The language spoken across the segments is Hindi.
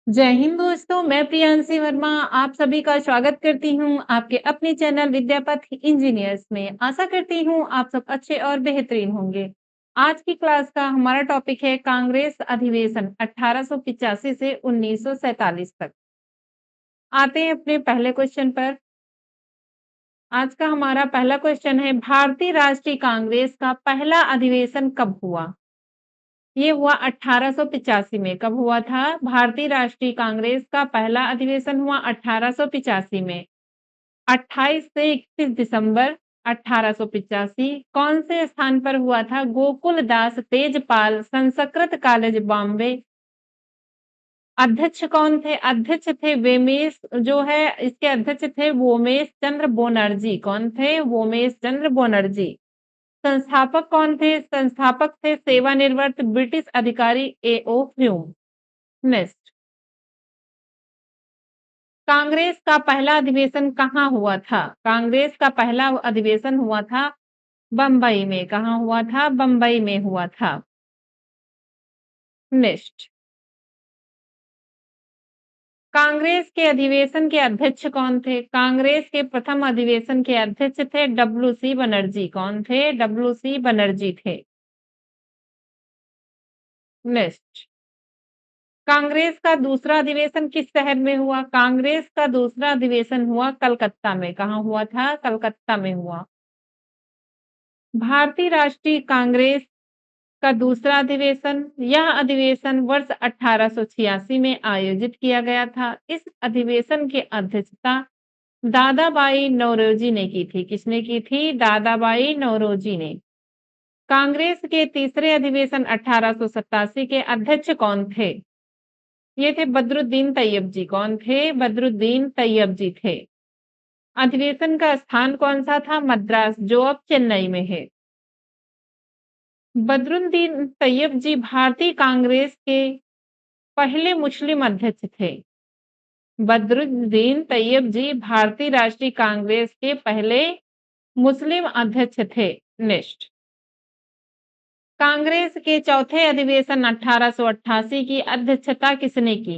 जय हिंद दोस्तों, मैं प्रियांशी वर्मा आप सभी का स्वागत करती हूँ आपके अपने चैनल विद्यापथ इंजीनियर्स में। आशा करती हूँ आप सब अच्छे और बेहतरीन होंगे। आज की क्लास का हमारा टॉपिक है कांग्रेस अधिवेशन 1885 से 1947 तक। आते हैं अपने पहले क्वेश्चन पर। आज का हमारा पहला क्वेश्चन है भारतीय राष्ट्रीय कांग्रेस का पहला अधिवेशन कब हुआ? ये हुआ 1885 में। कब हुआ था? भारतीय राष्ट्रीय कांग्रेस का पहला अधिवेशन हुआ 1885 में। 28 से 31 दिसंबर 1885। कौन से स्थान पर हुआ था? गोकुल दास तेजपाल संस्कृत कॉलेज बॉम्बे। अध्यक्ष कौन थे? अध्यक्ष थे वेमेश जो है इसके अध्यक्ष थे वोमेश चंद्र बनर्जी। कौन थे? वोमेश चंद्र बनर्जी। संस्थापक कौन थे? संस्थापक थे सेवानिवृत्त ब्रिटिश अधिकारी ए.ओ. ह्यूम। नेक्स्ट, कांग्रेस का पहला अधिवेशन कहाँ हुआ था? कांग्रेस का पहला अधिवेशन हुआ था बम्बई में। कहाँ हुआ था? बम्बई में हुआ था। नेक्स्ट, कांग्रेस के अधिवेशन के अध्यक्ष कौन थे? कांग्रेस के प्रथम अधिवेशन के अध्यक्ष थे डब्ल्यू.सी. बनर्जी। कौन थे? डब्ल्यू.सी. बनर्जी थे। नेक्स्ट, कांग्रेस का दूसरा अधिवेशन किस शहर में हुआ? कांग्रेस का दूसरा अधिवेशन हुआ कलकत्ता में। कहाँ हुआ था? कलकत्ता में हुआ। भारतीय राष्ट्रीय कांग्रेस का दूसरा अधिवेशन, यह अधिवेशन वर्ष 1886 में आयोजित किया गया था। इस अधिवेशन की अध्यक्षता दादाबाई नौरोजी ने की थी। किसने की थी? दादाबाई नौरोजी ने। कांग्रेस के तीसरे अधिवेशन 1887 के अध्यक्ष कौन थे? ये थे बदरुद्दीन तैयब जी। कौन थे? बदरुद्दीन तैयब जी थे। अधिवेशन का स्थान कौन सा था? मद्रास, जो अब चेन्नई में है। बदरुद्दीन तैयब जी भारतीय कांग्रेस के पहले मुस्लिम अध्यक्ष थे। बदरुद्दीन तैयब जी भारतीय राष्ट्रीय कांग्रेस के पहले मुस्लिम अध्यक्ष थे। नेक्स्ट, कांग्रेस के चौथे अधिवेशन 1888 की अध्यक्षता किसने की?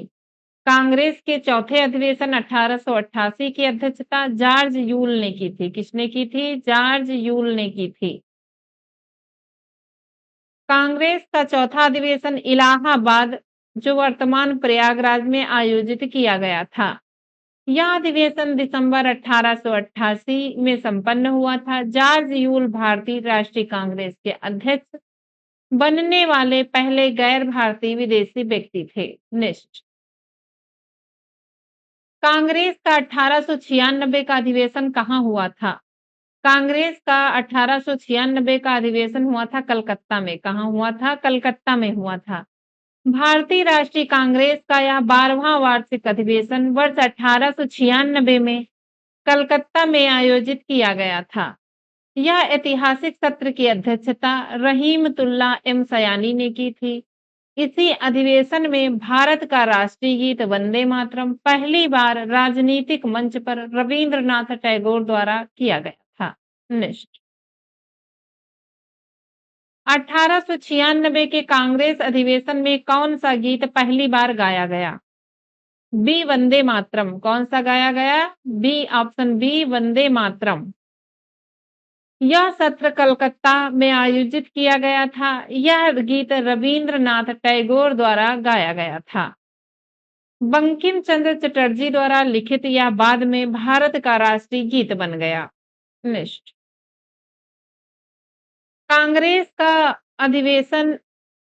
कांग्रेस के चौथे अधिवेशन 1888 की अध्यक्षता जॉर्ज यूल ने की थी। किसने की थी? जॉर्ज यूल ने की थी। कांग्रेस का चौथा अधिवेशन इलाहाबाद, जो वर्तमान प्रयागराज में आयोजित किया गया था। यह अधिवेशन दिसंबर 1888 में संपन्न हुआ था। जॉर्ज यूल भारतीय राष्ट्रीय कांग्रेस के अध्यक्ष बनने वाले पहले गैर भारतीय विदेशी व्यक्ति थे। नेक्स्ट, कांग्रेस का 1896 का अधिवेशन कहाँ हुआ था? कांग्रेस का 1896 का अधिवेशन हुआ था कलकत्ता में। कहाँ हुआ था? कलकत्ता में हुआ था। भारतीय राष्ट्रीय कांग्रेस का यह 12वां वार्षिक अधिवेशन वर्ष 1896 में कलकत्ता में आयोजित किया गया था। यह ऐतिहासिक सत्र की अध्यक्षता रहीमतुल्लाह एम सयानी ने की थी। इसी अधिवेशन में भारत का राष्ट्रीय गीत वंदे मातरम पहली बार राजनीतिक मंच पर रविंद्रनाथ टैगोर द्वारा किया गया था। नेक्स्ट, 1896 के कांग्रेस अधिवेशन में कौन सा गीत पहली बार गाया गया? बी वंदे मातरम। कौन सा गाया गया? B, option B Vande Mataram. यह सत्र कलकत्ता में आयोजित किया गया था। यह गीत रविंद्रनाथ टैगोर द्वारा गाया गया था। बंकिम चंद्र चटर्जी द्वारा लिखित यह बाद में भारत का राष्ट्रीय गीत बन गया। नेक्स्ट, कांग्रेस का अधिवेशन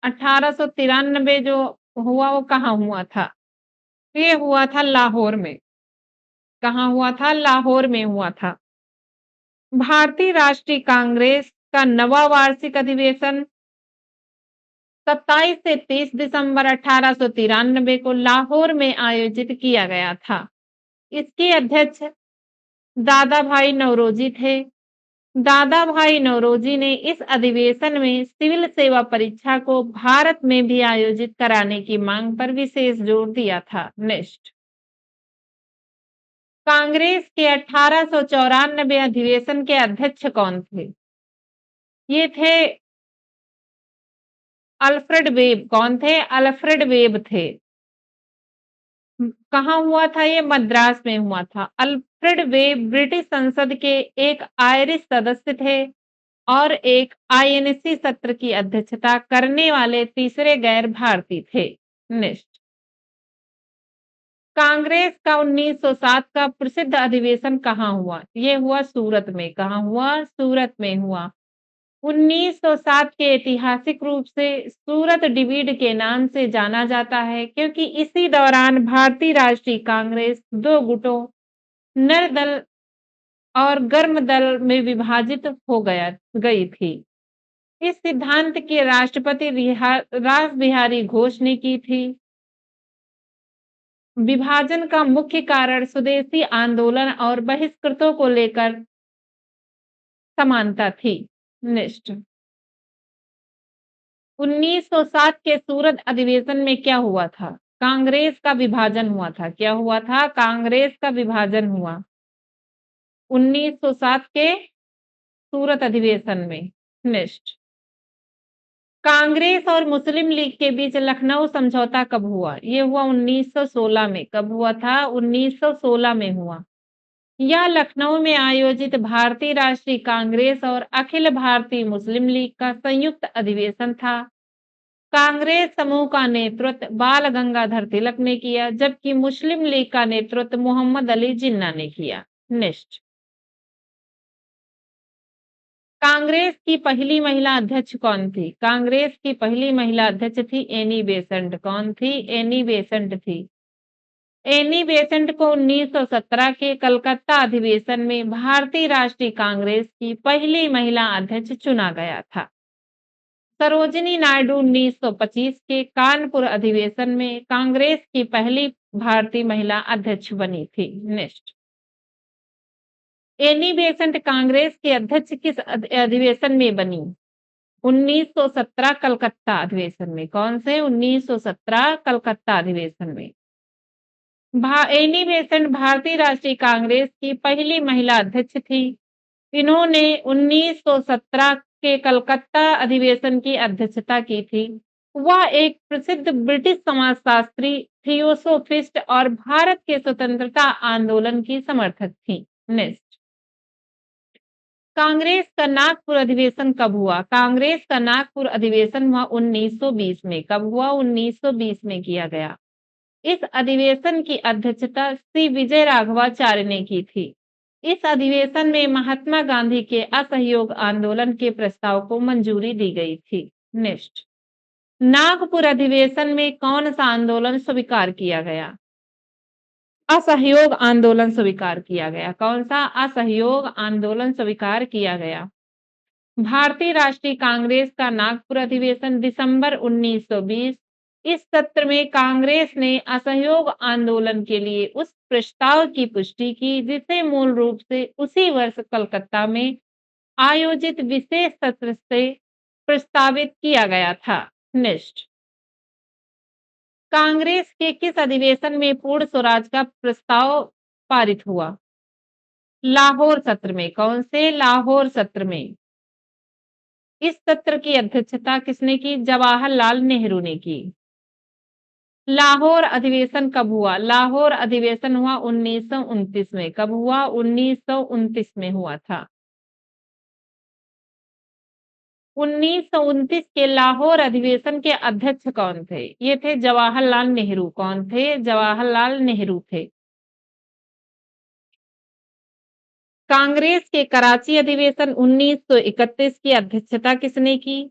1893 जो हुआ वो कहाँ हुआ था? ये हुआ था लाहौर में। कहाँ हुआ था? लाहौर में हुआ था। भारतीय राष्ट्रीय कांग्रेस का नवा वार्षिक अधिवेशन 27 से 30 दिसंबर 1893 को लाहौर में आयोजित किया गया था। इसके अध्यक्ष दादा भाई नौरोजी थे। दादा भाई नौरोजी ने इस अधिवेशन में सिविल सेवा परीक्षा को भारत में भी आयोजित कराने की मांग पर विशेष जोर दिया था। नेक्स्ट, कांग्रेस के 1894 अधिवेशन के अध्यक्ष कौन थे? ये थे अल्फ्रेड वेब। कौन थे? अल्फ्रेड वेब थे। कहाँ हुआ था ये? मद्रास में हुआ था। अल्फ्रेड वेब ब्रिटिश संसद के एक आयरिश सदस्य थे और एक आईएनसी सत्र की अध्यक्षता करने वाले तीसरे गैर भारतीय थे। नेक्स्ट, कांग्रेस का 1907 का प्रसिद्ध अधिवेशन कहाँ हुआ? ये हुआ सूरत में। कहाँ हुआ? सूरत में हुआ। 1907 के ऐतिहासिक रूप से सूरत डिवीड के नाम से जाना जाता है क्योंकि इसी दौरान भारतीय राष्ट्रीय कांग्रेस दो गुटों, नर दल और गर्म दल में विभाजित हो गई थी। इस सिद्धांत की राष्ट्रपति रास बिहारी घोष ने की थी। विभाजन का मुख्य कारण स्वदेशी आंदोलन और बहिष्कृतों को लेकर समानता थी। नेक्स्ट, 1907 के सूरत अधिवेशन में क्या हुआ था? कांग्रेस का विभाजन हुआ था। क्या हुआ था? कांग्रेस का विभाजन हुआ 1907 के सूरत अधिवेशन में। नेक्स्ट, कांग्रेस और मुस्लिम लीग के बीच लखनऊ समझौता कब हुआ? ये हुआ 1916 में। कब हुआ था? 1916 में हुआ। यह लखनऊ में आयोजित भारतीय राष्ट्रीय कांग्रेस और अखिल भारतीय मुस्लिम लीग का संयुक्त अधिवेशन था। कांग्रेस समूह का नेतृत्व बाल गंगाधर तिलक ने किया, जबकि मुस्लिम लीग का नेतृत्व मोहम्मद अली जिन्ना ने किया। नेक्स्ट, कांग्रेस की पहली महिला अध्यक्ष कौन थी? कांग्रेस की पहली महिला अध्यक्ष थी एनी बेसेंट। कौन थी? एनी बेसेंट थी। एनी बेसेंट को 1917 के कलकत्ता अधिवेशन में भारतीय राष्ट्रीय कांग्रेस की पहली महिला अध्यक्ष चुना गया था। सरोजिनी नायडू 1925 के कानपुर अधिवेशन में कांग्रेस की पहली भारतीय महिला अध्यक्ष बनी थी। नेक्स्ट, एनी बेसेंट कांग्रेस के अध्यक्ष किस अधिवेशन में बनी? 1917 कलकत्ता अधिवेशन में। कौन से? 1917 कलकत्ता अधिवेशन में। एनी बेसेंट भारतीय राष्ट्रीय कांग्रेस की पहली महिला अध्यक्ष थी। इन्होंने 1917 के कलकत्ता अधिवेशन की अध्यक्षता की थी। वह एक प्रसिद्ध ब्रिटिश समाजशास्त्री, थियोसोफिस्ट और भारत के स्वतंत्रता आंदोलन की समर्थक थी। नेक्स्ट, कांग्रेस का नागपुर अधिवेशन कब हुआ? कांग्रेस का नागपुर अधिवेशन हुआ 1920 में। कब हुआ? 1920 में किया गया। इस अधिवेशन की अध्यक्षता श्री विजय राघवाचार्य ने की थी। इस अधिवेशन में महात्मा गांधी के असहयोग आंदोलन के प्रस्ताव को मंजूरी दी गई थी। नेक्स्ट, नागपुर अधिवेशन में कौन सा आंदोलन स्वीकार किया गया? असहयोग आंदोलन स्वीकार किया गया। कौन सा? असहयोग आंदोलन स्वीकार किया गया। भारतीय राष्ट्रीय कांग्रेस का नागपुर अधिवेशन दिसंबर 1920। इस सत्र में कांग्रेस ने असहयोग आंदोलन के लिए उस प्रस्ताव की पुष्टि की जिसे मूल रूप से उसी वर्ष कलकत्ता में आयोजित विशेष सत्र से प्रस्तावित किया गया था। नेक्स्ट, कांग्रेस के किस अधिवेशन में पूर्ण स्वराज का प्रस्ताव पारित हुआ? लाहौर सत्र में। कौन से? लाहौर सत्र में। इस सत्र की अध्यक्षता किसने की? जवाहरलाल नेहरू ने की। लाहौर अधिवेशन कब हुआ? लाहौर अधिवेशन हुआ 1929 में। कब हुआ? 1929 में हुआ था। 1929 के लाहौर अधिवेशन के अध्यक्ष कौन थे? ये थे जवाहरलाल नेहरू। कौन थे? जवाहरलाल नेहरू थे। कांग्रेस के कराची अधिवेशन 1931 की अध्यक्षता किसने की?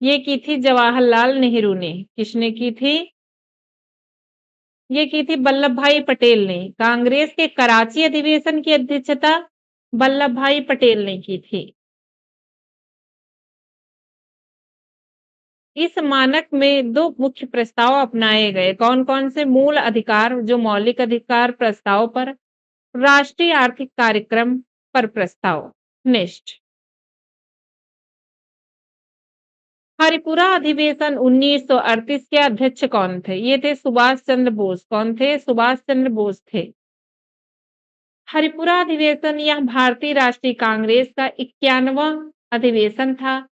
ये की थी जवाहरलाल नेहरू ने। किसने की थी? ये की थी वल्लभ भाई पटेल ने। कांग्रेस के कराची अधिवेशन की अध्यक्षता वल्लभ भाई पटेल ने की थी। इस मानक में दो मुख्य प्रस्ताव अपनाए गए। कौन-कौन से? मूल अधिकार, जो मौलिक अधिकार प्रस्ताव पर, राष्ट्रीय आर्थिक कार्यक्रम पर प्रस्ताव। नेक्स्ट, हरिपुरा अधिवेशन 1938 के अध्यक्ष कौन थे? ये थे सुभाष चंद्र बोस। कौन थे? सुभाष चंद्र बोस थे। हरिपुरा अधिवेशन यह भारतीय राष्ट्रीय कांग्रेस का 91वां अधिवेशन था।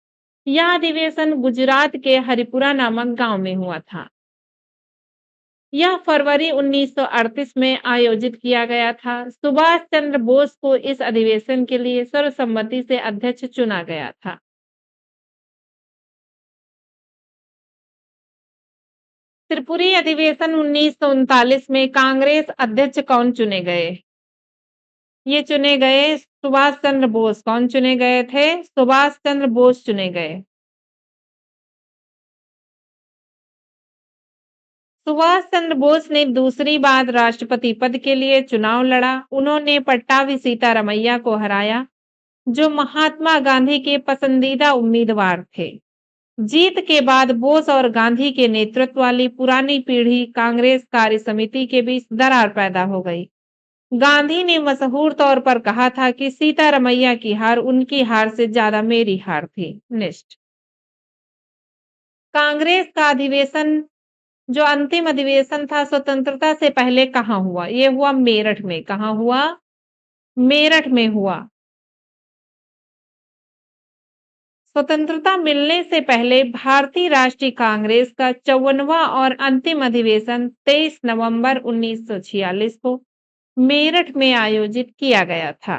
यह अधिवेशन गुजरात के हरिपुरा नामक गांव में हुआ था। यह फरवरी 1938 में आयोजित किया गया था। सुभाष चंद्र बोस को इस अधिवेशन के लिए सर्वसम्मति से अध्यक्ष चुना गया था। त्रिपुरी अधिवेशन 1939 में कांग्रेस अध्यक्ष कौन चुने गए? ये चुने गए सुभाष चंद्र बोस। कौन चुने गए थे? सुभाष चंद्र बोस चुने गए। सुभाष चंद्र बोस ने दूसरी बार राष्ट्रपति पद के लिए चुनाव लड़ा। उन्होंने पट्टाभी सीतारमैया को हराया, जो महात्मा गांधी के पसंदीदा उम्मीदवार थे। जीत के बाद बोस और गांधी के नेतृत्व वाली पुरानी पीढ़ी कांग्रेस कार्य समिति के बीच दरार पैदा हो गई। गांधी ने मशहूर तौर पर कहा था कि सीतारमैया की हार उनकी हार से ज्यादा मेरी हार थी। नेक्स्ट, कांग्रेस का अधिवेशन, जो अंतिम अधिवेशन था, स्वतंत्रता से पहले कहाँ हुआ? ये हुआ मेरठ में। कहाँ हुआ? मेरठ में हुआ। स्वतंत्रता मिलने से पहले भारतीय राष्ट्रीय कांग्रेस का 54वां और अंतिम अधिवेशन 23 नवंबर 1946 को मेरठ में आयोजित किया गया था।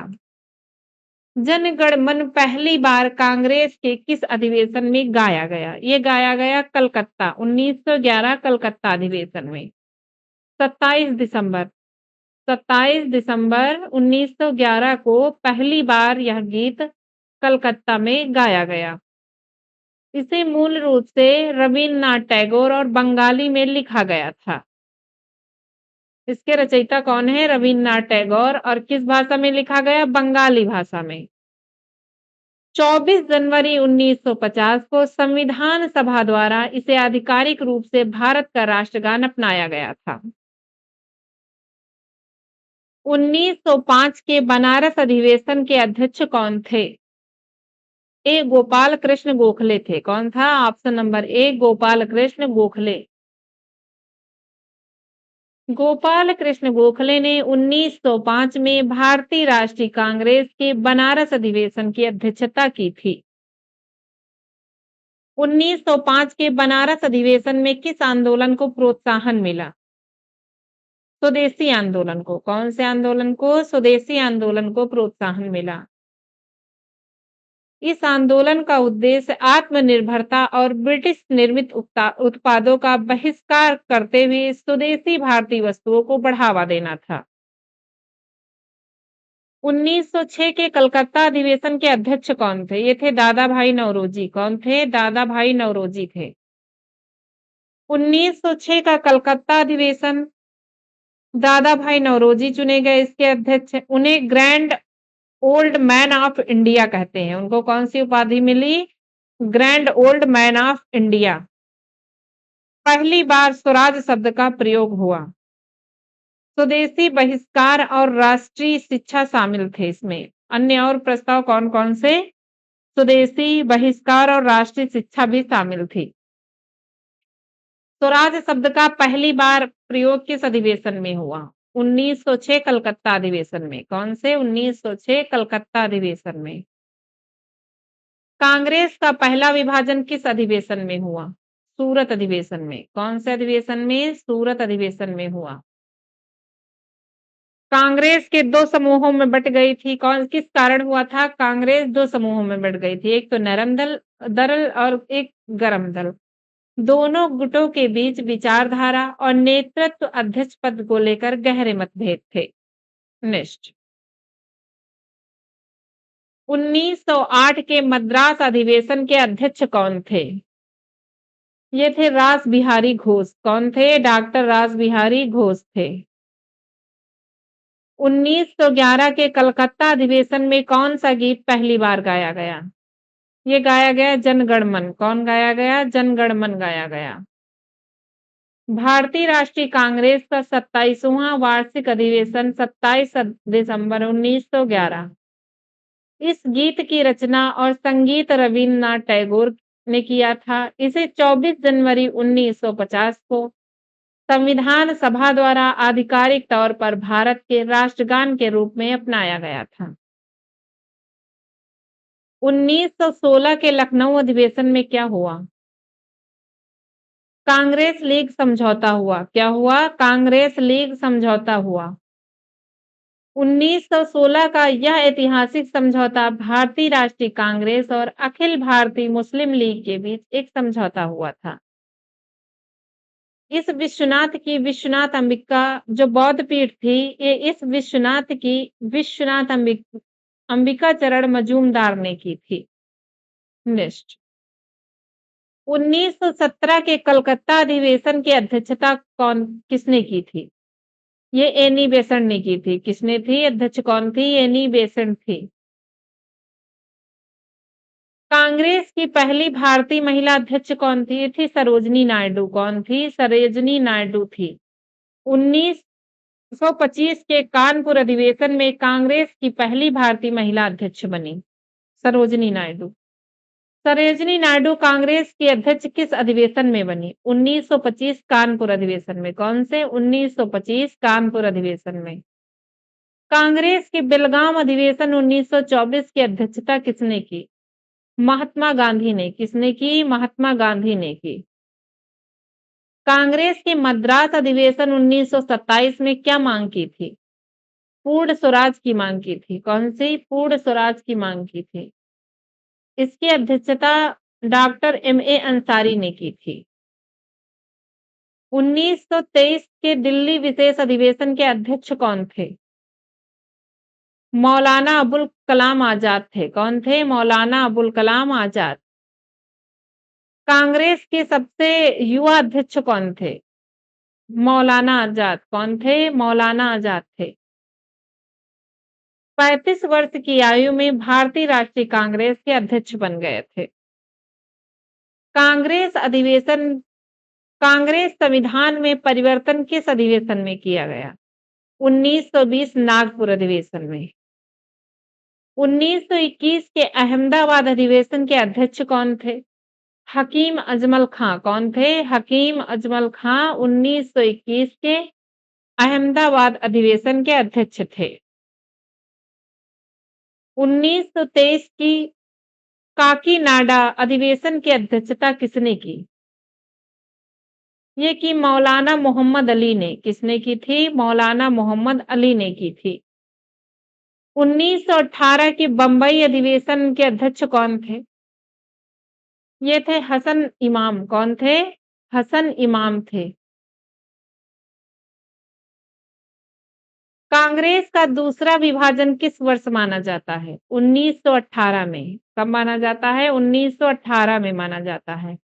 जन गण मन पहली बार कांग्रेस के किस अधिवेशन में गाया गया? ये गाया गया कलकत्ता 1911 कलकत्ता अधिवेशन में। 27 दिसंबर 27 दिसंबर 1911 को पहली बार यह गीत कलकत्ता में गाया गया। इसे मूल रूप से रवीन्द्रनाथ टैगोर और बंगाली में लिखा गया था। इसके रचयिता कौन है? रवीन्द्रनाथ टैगोर। और किस भाषा में लिखा गया? बंगाली भाषा में। 24 जनवरी 1950 को संविधान सभा द्वारा इसे आधिकारिक रूप से भारत का राष्ट्रगान अपनाया गया था। 1905 के बनारस अधिवेशन के अध्यक्ष कौन थे? ए गोपाल कृष्ण गोखले थे। कौन था? Option number A Gopal Krishna Gokhale. Gopal Krishna Gokhale ने 1905 में भारतीय राष्ट्रीय कांग्रेस के बनारस अधिवेशन की अध्यक्षता की थी। 1905 के बनारस अधिवेशन में किस आंदोलन को प्रोत्साहन मिला? स्वदेशी आंदोलन को। कौन से आंदोलन को? स्वदेशी आंदोलन को प्रोत्साहन मिला। इस आंदोलन का उद्देश्य आत्मनिर्भरता और ब्रिटिश निर्मित उत्पादों का बहिष्कार करते हुए स्वदेशी भारतीय वस्तुओं को बढ़ावा देना था। 1906 के कलकत्ता अधिवेशन के अध्यक्ष कौन थे? ये थे दादा भाई नौरोजी। कौन थे? दादा भाई नौरोजी थे। 1906 का कलकत्ता अधिवेशन, दादा भाई नौरोजी चुने गए इसके अध्यक्ष। उन्हें grand old man of India कहते हैं। उनको कौन सी उपाधि मिली? Grand old man of India. पहली बार स्वराज शब्द का प्रयोग हुआ। स्वदेशी बहिष्कार और राष्ट्रीय शिक्षा शामिल थे इसमें। अन्य और प्रस्ताव कौन कौन से? स्वदेशी बहिष्कार और राष्ट्रीय शिक्षा भी शामिल थी। स्वराज शब्द का पहली बार प्रयोग किस अधिवेशन में हुआ? 1906 कलकत्ता अधिवेशन में। कौन से? 1906 कलकत्ता अधिवेशन में। कांग्रेस का पहला विभाजन किस अधिवेशन में हुआ? सूरत अधिवेशन में। कौन से अधिवेशन में? सूरत अधिवेशन में हुआ। कांग्रेस के दो समूहों में बट गई थी। किस कारण हुआ था? कांग्रेस दो समूहों में बट गई थी। एक तो नरम दल और एक गरम दल। दोनों गुटों के बीच विचारधारा और नेतृत्व अध्यक्ष पद को लेकर गहरे मतभेद थे। नेक्स्ट, 1908 के मद्रास अधिवेशन के अध्यक्ष कौन थे? ये थे रास बिहारी घोष। कौन थे? डॉक्टर रास बिहारी घोष थे। 1911 के कलकत्ता अधिवेशन में कौन सा गीत पहली बार गाया गया? ये गाया गया जनगण मन। कौन गाया गया? जनगण मन गाया गया। भारतीय राष्ट्रीय कांग्रेस का 27वां वार्षिक अधिवेशन 27 दिसंबर 1911। इस गीत की रचना और संगीत रवीन्द्रनाथ टैगोर ने किया था। इसे 24 जनवरी 1950 को संविधान सभा द्वारा आधिकारिक तौर पर भारत के राष्ट्रगान के रूप में अपनाया गया था। 1916 के लखनऊ अधिवेशन में क्या हुआ? कांग्रेस लीग समझौता हुआ। क्या हुआ? कांग्रेस लीग समझौता हुआ। 1916 का यह ऐतिहासिक समझौता भारतीय राष्ट्रीय कांग्रेस और अखिल भारतीय मुस्लिम लीग के बीच एक समझौता हुआ था। इस विश्वनाथ अंबिका जो बौद्ध पीठ थी, ये इस विश्वनाथ अंबिका चरण मजूमदार ने की थी। नेक्स्ट, 1917 के कलकत्ता अधिवेशन की अध्यक्षता किसने की थी? ये एनी बेसेंट ने की थी। किसने थी? अध्यक्ष कौन थी? एनी बेसेंट थी। कांग्रेस की पहली भारतीय महिला अध्यक्ष कौन थी? ये थी सरोजनी नायडू। कौन थी? सरोजनी नायडू थी। 1925 के कानपुर अधिवेशन में कांग्रेस की पहली भारतीय महिला अध्यक्ष बनी सरोजनी नायडू। सरोजनी नायडू कांग्रेस की अध्यक्ष किस अधिवेशन में बनी? 1925 कानपुर अधिवेशन में। कौन से? 1925 कानपुर अधिवेशन में। कांग्रेस के बेलगाम अधिवेशन 1924 की अध्यक्षता किसने की? महात्मा गांधी ने। किसने की? महात्मा गांधी ने की। कांग्रेस के मद्रास अधिवेशन 1927 में क्या मांग की थी? पूर्ण स्वराज की मांग की थी। कौन सी? पूर्ण स्वराज की मांग की थी। इसकी अध्यक्षता डॉक्टर एम.ए. अंसारी ने की थी। 1923 के दिल्ली विशेष अधिवेशन के अध्यक्ष कौन थे? मौलाना अबुल कलाम आजाद थे। कौन थे? मौलाना अबुल कलाम आजाद। कांग्रेस के सबसे युवा अध्यक्ष कौन थे? मौलाना आजाद। कौन थे? मौलाना आजाद थे। 35 वर्ष की आयु में भारतीय राष्ट्रीय कांग्रेस के अध्यक्ष बन गए थे। कांग्रेस संविधान में परिवर्तन किस अधिवेशन में किया गया? 1920 नागपुर अधिवेशन में। 1921 के अहमदाबाद अधिवेशन के अध्यक्ष कौन थे? हकीम अजमल खां। कौन थे? हकीम अजमल खां 1921 के अहमदाबाद अधिवेशन के अध्यक्ष थे। 1923 की काकीनाडा अधिवेशन की अध्यक्षता किसने की? ये की मौलाना मोहम्मद अली ने। किसने की थी? मौलाना मोहम्मद अली ने की थी। 1918 के बंबई अधिवेशन के अध्यक्ष कौन थे? ये थे हसन इमाम। कौन थे? हसन इमाम थे। कांग्रेस का दूसरा विभाजन किस वर्ष माना जाता है? 1918 में। कब माना जाता है? 1918 में माना जाता है।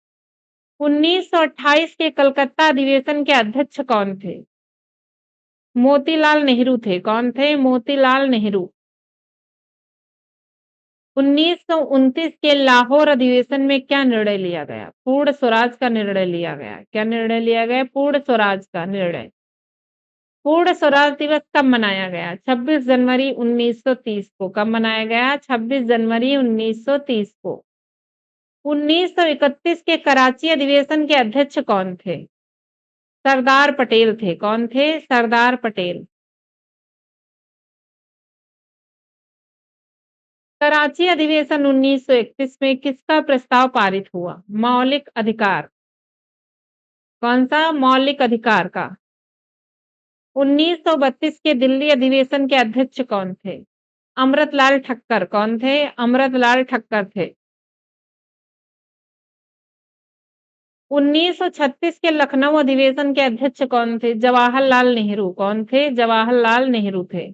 1928 के कलकत्ता अधिवेशन के अध्यक्ष कौन थे? मोतीलाल नेहरू थे। कौन थे? मोतीलाल नेहरू। 1929 के लाहौर अधिवेशन में क्या निर्णय लिया गया? पूर्ण स्वराज का निर्णय लिया गया। क्या निर्णय लिया गया? पूर्ण स्वराज का निर्णय। पूर्ण स्वराज दिवस कब मनाया गया? 26 जनवरी 1930 को। कब मनाया गया? 26 जनवरी 1930 को। 1931 के कराची अधिवेशन के अध्यक्ष कौन थे? सरदार पटेल थे। कौन थे? सरदार पटेल। कराची अधिवेशन 1931 में किसका प्रस्ताव पारित हुआ? मौलिक अधिकार। कौन सा? मौलिक अधिकार का। 1932 के दिल्ली अधिवेशन के अध्यक्ष कौन थे? अमृतलाल ठक्कर। कौन थे? अमृतलाल ठक्कर थे। 1936 के लखनऊ अधिवेशन के अध्यक्ष कौन थे? जवाहरलाल नेहरू। कौन थे? जवाहरलाल नेहरू थे।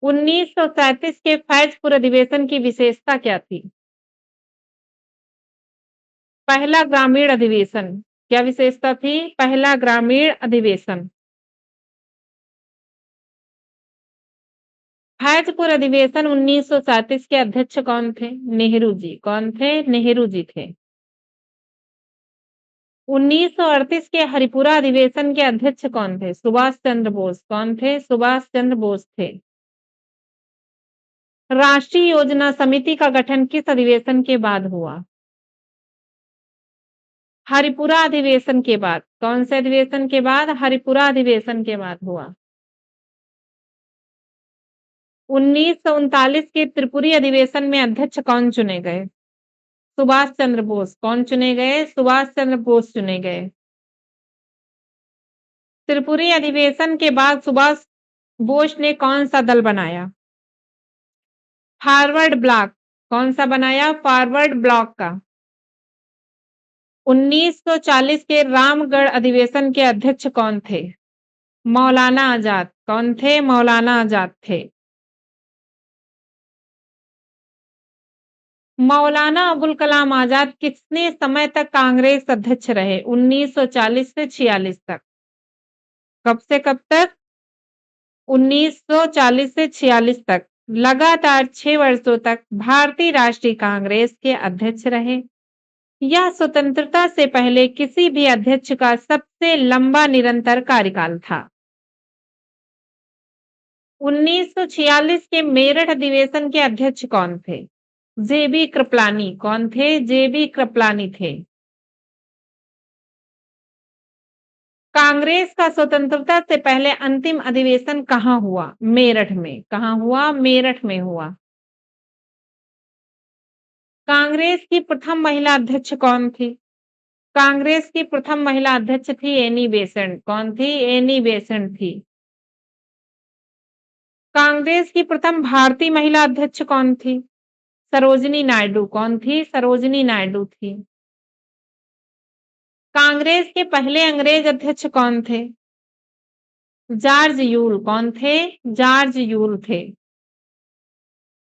1937 के फैजपुर अधिवेशन की विशेषता क्या थी? पहला ग्रामीण अधिवेशन। क्या विशेषता थी? पहला ग्रामीण अधिवेशन। फैजपुर अधिवेशन 1937 के अध्यक्ष कौन थे? नेहरू जी। कौन थे? नेहरू जी थे। 1938 के हरिपुरा अधिवेशन के अध्यक्ष कौन थे? सुभाष चंद्र बोस। कौन थे? सुभाष चंद्र बोस थे। राष्ट्रीय योजना समिति का गठन किस अधिवेशन के बाद हुआ? हरिपुरा अधिवेशन के बाद। कौन से अधिवेशन के बाद? हरिपुरा अधिवेशन के बाद हुआ। 1939 के त्रिपुरी अधिवेशन में अध्यक्ष कौन चुने गए? सुभाष चंद्र बोस। कौन चुने गए? सुभाष चंद्र बोस चुने गए। त्रिपुरी अधिवेशन के बाद सुभाष बोस ने कौन सा दल बनाया? Forward block. कौन सा बनाया? फॉरवर्ड ब्लॉक का। 1940 के रामगढ़ अधिवेशन के अध्यक्ष कौन थे? मौलाना आजाद। कौन थे? मौलाना आजाद थे। मौलाना अबुल कलाम आजाद कितने समय तक कांग्रेस अध्यक्ष रहे? 1940 से 46 तक। कब से कब तक? 1940 से 46 तक। लगातार 6 वर्षों तक भारतीय राष्ट्रीय कांग्रेस के अध्यक्ष रहे। यह स्वतंत्रता से पहले किसी भी अध्यक्ष का सबसे लंबा निरंतर कार्यकाल था। 1946 के मेरठ अधिवेशन के अध्यक्ष कौन थे? जेबी कृपलानी। कौन थे? जेबी कृपलानी थे। कांग्रेस का स्वतंत्रता से पहले अंतिम अधिवेशन कहाँ हुआ? मेरठ में। कहाँ हुआ? मेरठ में हुआ। कांग्रेस की प्रथम महिला अध्यक्ष कौन थी? कांग्रेस की प्रथम महिला अध्यक्ष थी एनी बेसेंट। कौन थी? एनी बेसेंट थी। कांग्रेस की प्रथम भारतीय महिला अध्यक्ष कौन थी? सरोजिनी नायडू। कौन थी? सरोजिनी नायडू थी। कांग्रेस के पहले अंग्रेज अध्यक्ष कौन थे? George Yule. कौन थे? जॉर्ज यूल थे।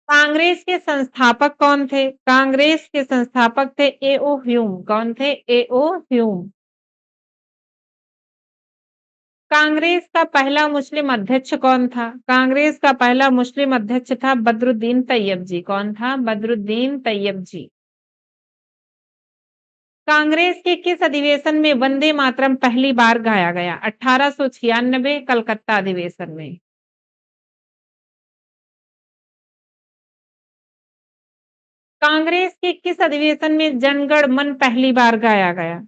कांग्रेस के संस्थापक कौन थे? कांग्रेस के संस्थापक थे एओ ह्यूम। कौन थे? एओ ह्यूम। कांग्रेस का पहला मुस्लिम अध्यक्ष कौन था? कांग्रेस का पहला मुस्लिम अध्यक्ष था बदरुद्दीन तैयब जी। कौन था? बदरुद्दीन तैयब जी। कांग्रेस के किस अधिवेशन में वंदे मातरम पहली बार गाया गया? 1896 कलकत्ता अधिवेशन में। कांग्रेस के किस अधिवेशन में जनगण मन पहली बार गाया गया?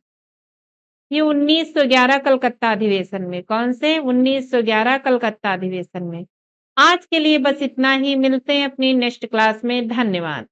ये 1911 कलकत्ता अधिवेशन में। कौन से? 1911 कलकत्ता अधिवेशन में। आज के लिए बस इतना ही। मिलते हैं अपनी नेक्स्ट क्लास में। धन्यवाद।